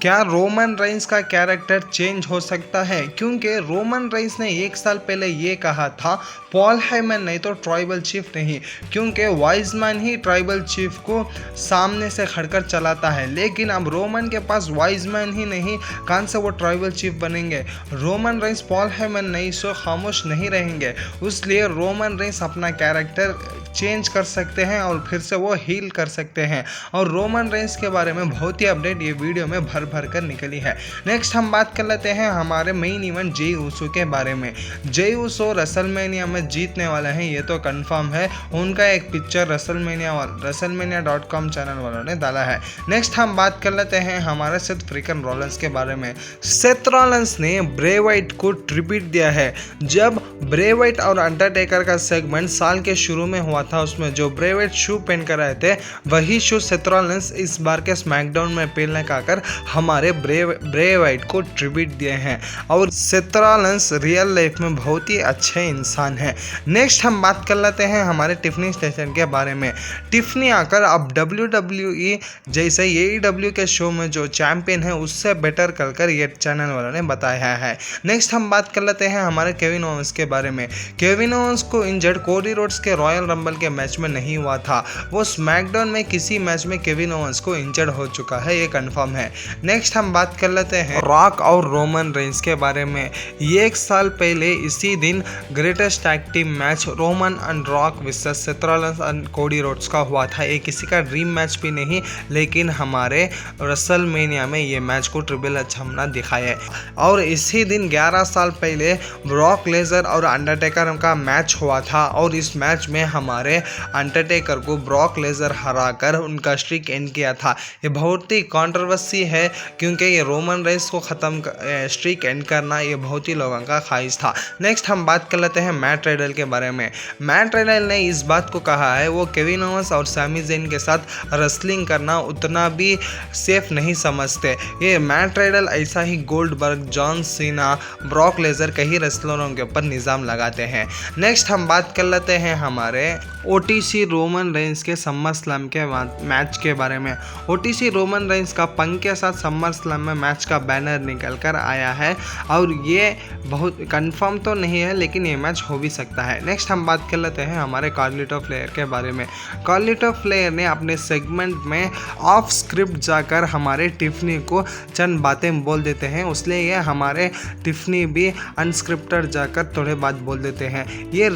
क्या Roman Reigns का character change हो सकता है? क्योंकि रोमन रेंस ने 1 साल पहले ये कहा था पॉल हेमन नहीं तो ट्राइबल चीफ नहीं, क्योंकि वाइज मैन ही ट्राइबल चीफ को सामने से खड़कर चलाता है। लेकिन अब रोमन के पास वाइज मैन ही नहीं, कौन से वो ट्राइबल चीफ बनेंगे? रोमन रेंस पॉल हेमन नहीं सो खामोश नहीं रहेंगे, इसलिए रोमन रेंस अपना कैरेक्टर चेंज कर सकते हैं और फिर से वो हील कर सकते हैं। और रोमन रेंस के बारे में बहुत ही अपडेट ये वीडियो में भर भर कर निकली है। नेक्स्ट हम बात कर लेते हैं हमारे मेन इवेंट जे ऊसो के बारे में। जे ऊसो रेसलमेनिया में जीतने वाले हैं, ये तो कंफर्म है। उनका एक पिक्चर रेसलमेनिया.com चैनल वालों ने डाला है। नेक्स्ट हम बात कर लेते हैं हमारे सेथ फ्रीकन रॉलिंस के बारे में। सेथ रॉलिंस ने ब्रे वाइट को ट्रिब्यूट दिया है। जब ब्रे वाइट और अंडरटेकर का सेगमेंट साल के शुरू में हुआ था, उसमें जो ब्रे वाइट शू पहन कर आए थे वही शू सेथ रॉलिंस इस बार के स्मैकडाउन में पहनने का कर हमारे ब्रे वाइट को ट्रिब्यूट दिए हैं। और सेथ रॉलिंस रियल लाइफ में बहुत ही अच्छे इंसान हैं। नेक्स्ट हम बात कर लेते हैं हमारे टिफनी स्टेशन के बारे में। टिफनी आकर अब WWE जैसे AEW के शो में जो चैंपियन है उससे बेटर कर ये चैनल वालों ने बताया है। नेक्स्ट हम बात कर लेते हैं हमारे केविन ओवेंस के बारे में। केविन ओवेंस को इंजर्ड कोडी रोड्स के रॉयल रंबल के मैच में नहीं हुआ था, वो स्मैकडाउन में किसी मैच में केविन ओवेंस को इंजर्ड हो चुका है, ये कंफर्म है। नेक्स्ट हम बात कर लेते हैं रॉक और रोमन रेंस के बारे में। ये 1 साल पहले इसी दिन greatest tag team match Roman and rock versus Seth Rollins and Cody Rhodes का हुआ था। ये किसी का ड्रीम मैच भी नहीं, लेकिन हमारे रेसलमेनिया में ये मैच को ट्रिपल एच हमने दिखाया है। और इसी दिन 11 साल पहले ब्रॉक लेसनर और अंडरटेकर का मैच हुआ था, और इस मैच में हमारे अंडरटेकर को ब्रॉक लेसनर हराकर उनका स्ट्रीक एंड किया था। ये बहुत ही कंट्रोवर्सी है, क्योंकि ये रोमन रेंस को ख़त्म स्ट्रीक एंड करना ये बहुत ही लोगों का ख्वाहिश था। नेक्स्ट हम बात कर लेते हैं मैट रिडल के बारे में। मैट रिडल ने इस बात को कहा है वो केविन ओवेंस और सैमी ज़ेन के साथ रेसलिंग करना उतना भी सेफ नहीं समझते। ये मैट रिडल ऐसा ही Goldberg, John Cena, Brock Lesnar कई रेसलरों के ऊपर निज़ाम लगाते हैं। नेक्स्ट हम बात कर लेते हैं हमारे OTC रोमन रेंस के समर स्लैम के मैच के बारे में। OTC रोमन रेंस का पंक के साथ समर स्लैम में मैच का बैनर निकल कर आया है, और ये बहुत कंफर्म तो नहीं है, लेकिन ये मैच हो भी सकता है। नेक्स्ट हम बात कर लेते हैं हमारे कार्लिटो फ्लेयर के बारे में। कार्लिटो फ्लेयर ने अपने सेगमेंट में ऑफ स्क्रिप्ट जाकर हमारे टिफनी को चंद बातें बोल देते हैं, इसलिए ये हमारे टिफनी भी अनस्क्रिप्टेड जाकर थोड़े बात बोल देते हैं। ये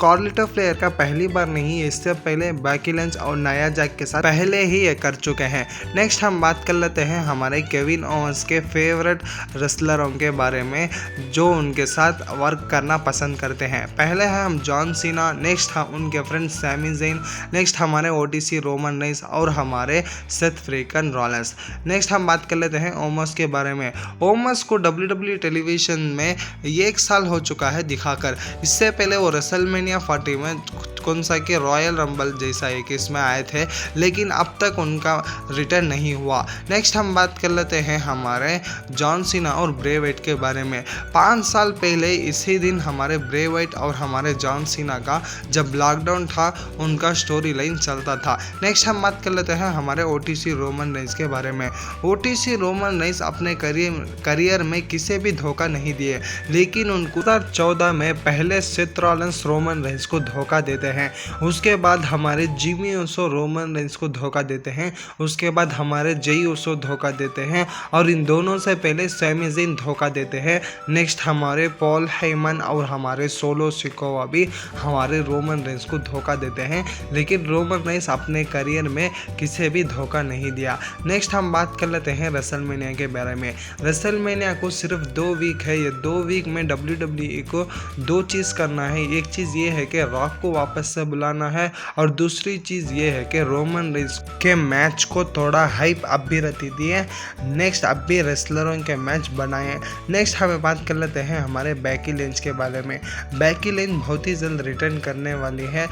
कार्लिटो फ्लेयर का पहली बार नहीं, इससे पहले बेकी लिंच और नाया जैक के साथ पहले ही ये कर चुके हैं। नेक्स्ट हम बात कर लेते हैं हमारे केविन ओवेंस के फेवरेट रेसलरों के बारे में जो उनके साथ वर्क करना पसंद करते हैं। पहले है हम जॉन सीना, नेक्स्ट हम उनके फ्रेंड सैमी ज़ेन, नेक्स्ट हमारे OTC रोमन रेंस और हमारे सेथ फ्रीकन रॉलिंस। नेक्स्ट हम बात कर लेते हैं ओमस के बारे में। ओमस को WWE टेलीविजन में ये 1 साल हो चुका है दिखाकर। इससे पहले वो रेसलमेनिया 40 में कौन सा के रॉयल रंबल जैसा एक इसमें आए थे, लेकिन अब तक उनका रिटर्न नहीं हुआ। नेक्स्ट हम बात कर लेते हैं हमारे जॉन सीना और ब्रे वाइट के बारे में। 5 साल पहले इसी दिन हमारे ब्रे वाइट और हमारे जॉन सीना का जब लॉकडाउन था उनका स्टोरी लाइन चलता था। नेक्स्ट हम बात कर लेते हैं हमारे OTC रोमन रेंस के बारे में। OTC रोमन रेंस अपने करियर में किसी भी धोखा नहीं दिए, लेकिन उनको 2014 में पहले सेथ रॉलिंस रोमन रेंस को धोखा देते हैं, उसके बाद हमारे जिमी ऊसो रोमन रेंस को धोखा देते हैं, उसके बाद हमारे जेई ऊसो धोखा देते हैं, और इन दोनों से पहले सैमी ज़ेन धोखा देते हैं। नेक्स्ट हमारे पॉल हेमन और हमारे सोलो सिकोवा भी हमारे रोमन रेंस को धोखा देते हैं, लेकिन रोमन रेंस अपने करियर में किसी भी धोखा नहीं दिया। नेक्स्ट हम बात कर लेते हैं रेसलमेनिया के बारे में। रेसलमेनिया को सिर्फ 2 वीक है, ये 2 वीक में WWE को 2 चीज़ करना है। एक चीज़ ये है कि रॉक को वापस से बुलाना है, और दूसरी चीज़ ये है कि रोमन रेंस के मैच को थोड़ा हाइप अब भी रहती दिए। नेक्स्ट अब भी रेसलरों के मैच बनाए। नेक्स्ट हमें बात कर लेते हैं हमारे बेकी लिंच के बारे में। बेकी लिंच बहुत ही जल्द रिटर्न करने वाली है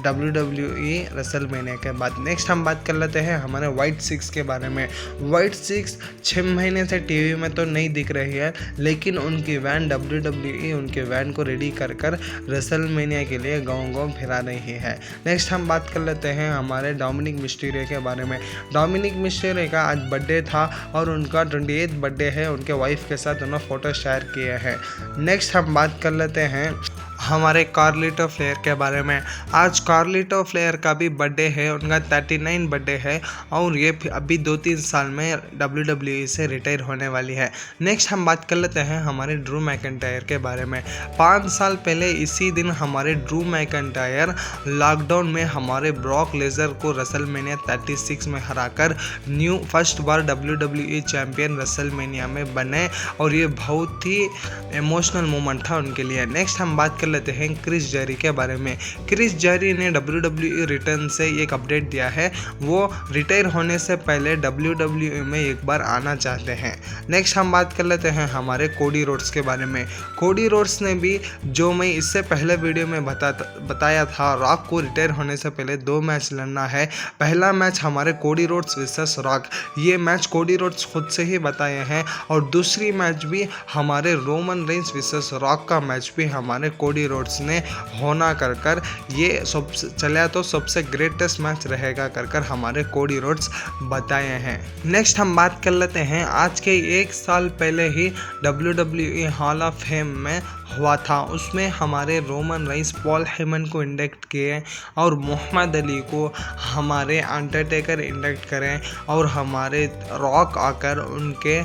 WWE रेसलमेनिया के बाद। नेक्स्ट हम बात कर लेते हैं हमारे व्हाइट सिक्स के बारे में। व्हाइट सिक्स 6 महीने से टीवी में तो नहीं दिख रही है, लेकिन उनकी वैन WWE उनके वैन को रेडी कर रेसलमेनिया के लिए गाँव-गाँव फिरा रहा नहीं है। नेक्स्ट हम बात कर लेते हैं हमारे डोमिनिक मिस्टीरियो के बारे में। डोमिनिक मिस्टीरियो का आज बर्थडे था और उनका 28th बर्थडे है। उनके वाइफ के साथ उन्होंने फ़ोटो शेयर किए हैं। नेक्स्ट हम बात कर लेते हैं हमारे कार्लिटो फ्लेयर के बारे में। आज कार्लिटो फ्लेयर का भी बर्थडे है, उनका 39 बर्थडे है और ये अभी 2-3 साल में WWE से रिटायर होने वाली है। नेक्स्ट हम बात कर लेते हैं हमारे ड्रू मैकइंटायर के बारे में। 5 साल पहले इसी दिन हमारे ड्रू मैकइंटायर लॉकडाउन में हमारे ब्रॉक लेजर को रेसलमेनिया 36 में हराकर फर्स्ट बार WWE चैंपियन रेसलमेनिया में बने और ये बहुत ही इमोशनल मोमेंट था उनके लिए। नेक्स्ट हम बात लेते हैं क्रिस जेरी के बारे में। क्रिस जेरी ने WWE रिटर्न से एक अपडेट दिया है, वो रिटायर होने से पहले WWE में एक बार आना चाहते हैं। नेक्स्ट हम बात कर लेते हैं हमारे कोडी रोड्स के बारे में। कोडी रोड्स ने भी, जो मैं इससे पहले वीडियो में बताया था, रॉक को रिटायर होने से पहले 2 मैच लड़ना है। पहला मैच हमारे कोडी रोड्स वर्सेस रॉक, ये मैच कोडी रोड्स खुद से ही बताए हैं और दूसरी मैच भी हमारे रोमन रेंस वर्सेस रॉक का मैच भी हमारे कोडी रोड्स ने होना कर ये सबसे ग्रेटेस्ट मैच रहेगा कर हमारे कोडी रोड्स बताए हैं। नेक्स्ट हम बात कर लेते हैं आज के 1 साल पहले ही WWE हॉल ऑफ फेम में हुआ था। उसमें हमारे रोमन रेंस पॉल हेमन को इंडक्ट किए और मोहम्मद अली को हमारे अंडरटेकर इंडक्ट करें और हमारे रॉक आकर उनके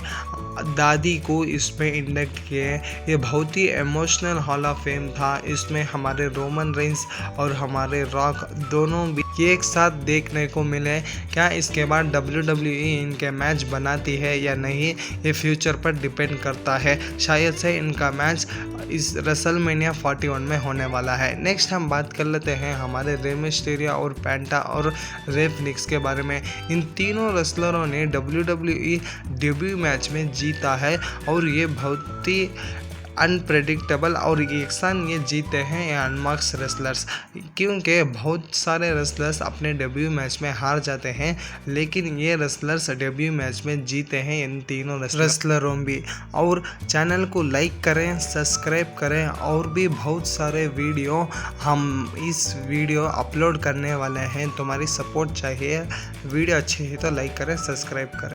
दादी को इसमें इंडक्ट किए। ये बहुत ही इमोशनल हॉल ऑफ फेम था। इसमें हमारे रोमन रेंस और हमारे रॉक दोनों भी एक साथ देखने को मिले। क्या इसके बाद WWE इनके मैच बनाती है या नहीं, ये फ्यूचर पर डिपेंड करता है। शायद से इनका मैच इस रेसलमेनिया 41 में होने वाला है। नेक्स्ट हम बात कर लेते हैं हमारे रे मिस्टीरियो और पेंटा और रे फिनिक्स के बारे में। इन तीनों रेसलरों ने WWE डेब्यू मैच में जीता है और ये बहुत ही अनप्रेडिक्टेबल और एक साथ ये जीते हैं ये अनमार्क्स रेसलर्स, क्योंकि बहुत सारे रेसलर्स अपने डेब्यू मैच में हार जाते हैं, लेकिन ये रेसलर्स डेब्यू मैच में जीते हैं, इन तीनों रेसलरों भी। और चैनल को लाइक करें, सब्सक्राइब करें और भी बहुत सारे वीडियो हम इस वीडियो अपलोड करने वाले हैं। तुम्हारी सपोर्ट चाहिए। वीडियो अच्छी है तो लाइक करें, सब्सक्राइब करें।